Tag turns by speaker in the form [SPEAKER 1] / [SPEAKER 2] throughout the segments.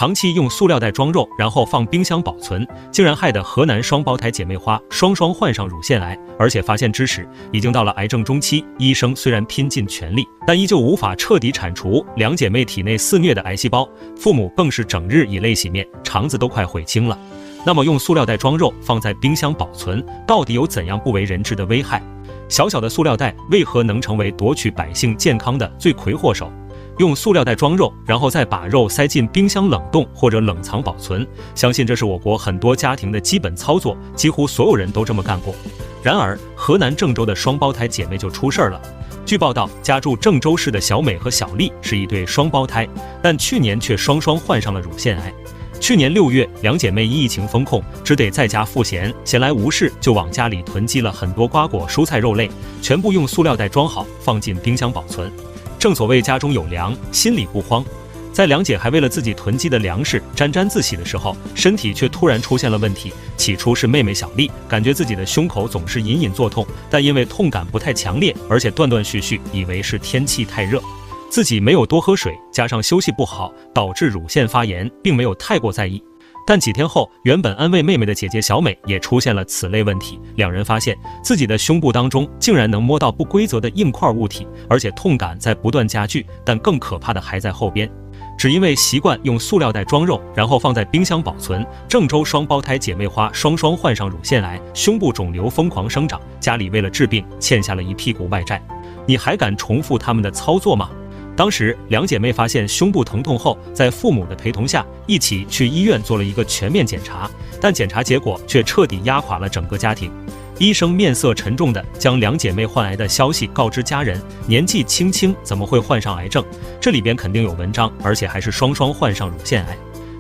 [SPEAKER 1] 长期用塑料袋装肉，然后放冰箱保存，竟然害得河南双胞胎姐妹花双双患上乳腺癌，而且发现之时已经到了癌症中期。医生虽然拼尽全力，但依旧无法彻底铲除两姐妹体内肆虐的癌细胞，父母更是整日以泪洗面，肠子都快悔青了。那么用塑料袋装肉放在冰箱保存，到底有怎样不为人知的危害？小小的塑料袋为何能成为夺取百姓健康的罪魁祸首？用塑料袋装肉，然后再把肉塞进冰箱冷冻或者冷藏保存，相信这是我国很多家庭的基本操作，几乎所有人都这么干过。然而，河南郑州的双胞胎姐妹就出事了。据报道，家住郑州市的小美和小丽是一对双胞胎，但去年却双双患上了乳腺癌。去年6月，两姐妹因疫情封控，只得在家赋闲，闲来无事就往家里囤积了很多瓜果、蔬菜、肉类，全部用塑料袋装好，放进冰箱保存。正所谓家中有粮，心里不慌。在两姐还为了自己囤积的粮食沾沾自喜的时候，身体却突然出现了问题。起初是妹妹小丽感觉自己的胸口总是隐隐作痛，但因为痛感不太强烈，而且断断续续，以为是天气太热。自己没有多喝水，加上休息不好，导致乳腺发炎，并没有太过在意。但几天后，原本安慰妹妹的姐姐小美也出现了此类问题。两人发现自己的胸部当中竟然能摸到不规则的硬块物体，而且痛感在不断加剧，但更可怕的还在后边。只因为习惯用塑料袋装肉，然后放在冰箱保存，郑州双胞胎姐妹花双双患上乳腺癌，胸部肿瘤疯狂生长，家里为了治病欠下了一屁股外债。你还敢重复他们的操作吗？当时两姐妹发现胸部疼痛后，在父母的陪同下一起去医院做了一个全面检查，但检查结果却彻底压垮了整个家庭。医生面色沉重地将两姐妹患癌的消息告知家人，年纪轻轻怎么会患上癌症？这里边肯定有文章，而且还是双双患上乳腺癌。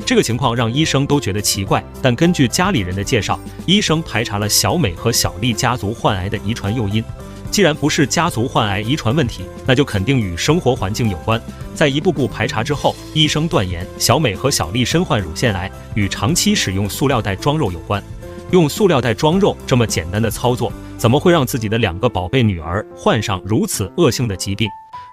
[SPEAKER 1] 这个情况让医生都觉得奇怪，但根据家里人的介绍，医生排查了小美和小丽家族患癌的遗传诱因。既然不是家族患癌遗传问题，那就肯定与生活环境有关。在一步步排查之后，医生断言小美和小丽身患乳腺癌与长期使用塑料袋装肉有关。用塑料袋装肉这么简单的操作，怎么会让自己的2个宝贝女儿患上如此恶性的疾病？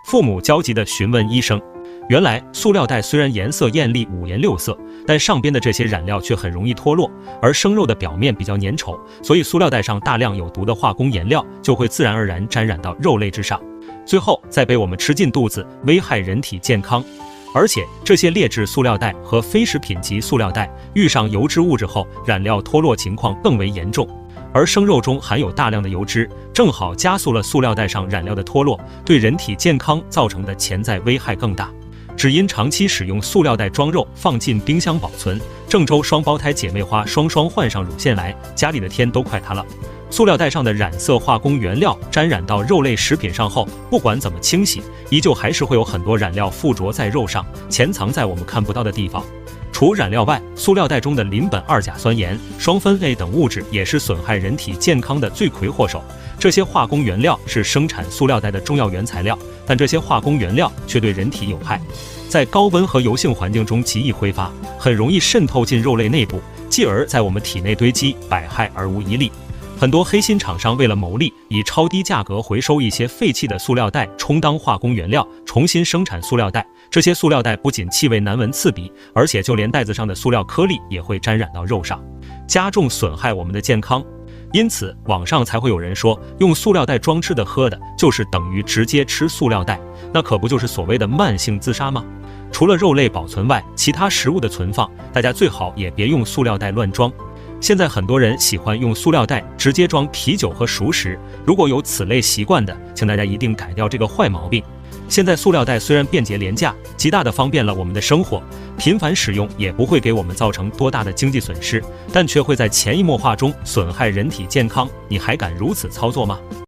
[SPEAKER 1] 父母焦急地询问医生。原来塑料袋虽然颜色艳丽、五颜六色，但上边的这些染料却很容易脱落，而生肉的表面比较粘稠，所以塑料袋上大量有毒的化工颜料就会自然而然沾染到肉类之上，最后再被我们吃进肚子，危害人体健康。而且这些劣质塑料袋和非食品级塑料袋遇上油脂物质后，染料脱落情况更为严重。而生肉中含有大量的油脂，正好加速了塑料袋上染料的脱落，对人体健康造成的潜在危害更大。只因长期使用塑料袋装肉放进冰箱保存，郑州双胞胎姐妹花双双患上乳腺癌，家里的天都快塌了。塑料袋上的染色化工原料沾染到肉类食品上后，不管怎么清洗，依旧还是会有很多染料附着在肉上，潜藏在我们看不到的地方。除染料外，塑料袋中的邻苯二甲酸盐、双酚类等物质也是损害人体健康的罪魁祸首。这些化工原料是生产塑料袋的重要原材料，但这些化工原料却对人体有害，在高温和油性环境中极易挥发，很容易渗透进肉类内部，继而在我们体内堆积，百害而无一利。很多黑心厂商为了牟利，以超低价格回收一些废弃的塑料袋，充当化工原料，重新生产塑料袋。这些塑料袋不仅气味难闻刺鼻，而且就连袋子上的塑料颗粒也会沾染到肉上，加重损害我们的健康。因此，网上才会有人说，用塑料袋装吃的喝的，就是等于直接吃塑料袋，那可不就是所谓的慢性自杀吗？除了肉类保存外，其他食物的存放，大家最好也别用塑料袋乱装。现在很多人喜欢用塑料袋直接装啤酒和熟食，如果有此类习惯的，请大家一定改掉这个坏毛病。现在塑料袋虽然便捷廉价，极大地方便了我们的生活，频繁使用也不会给我们造成多大的经济损失，但却会在潜移默化中损害人体健康，你还敢如此操作吗？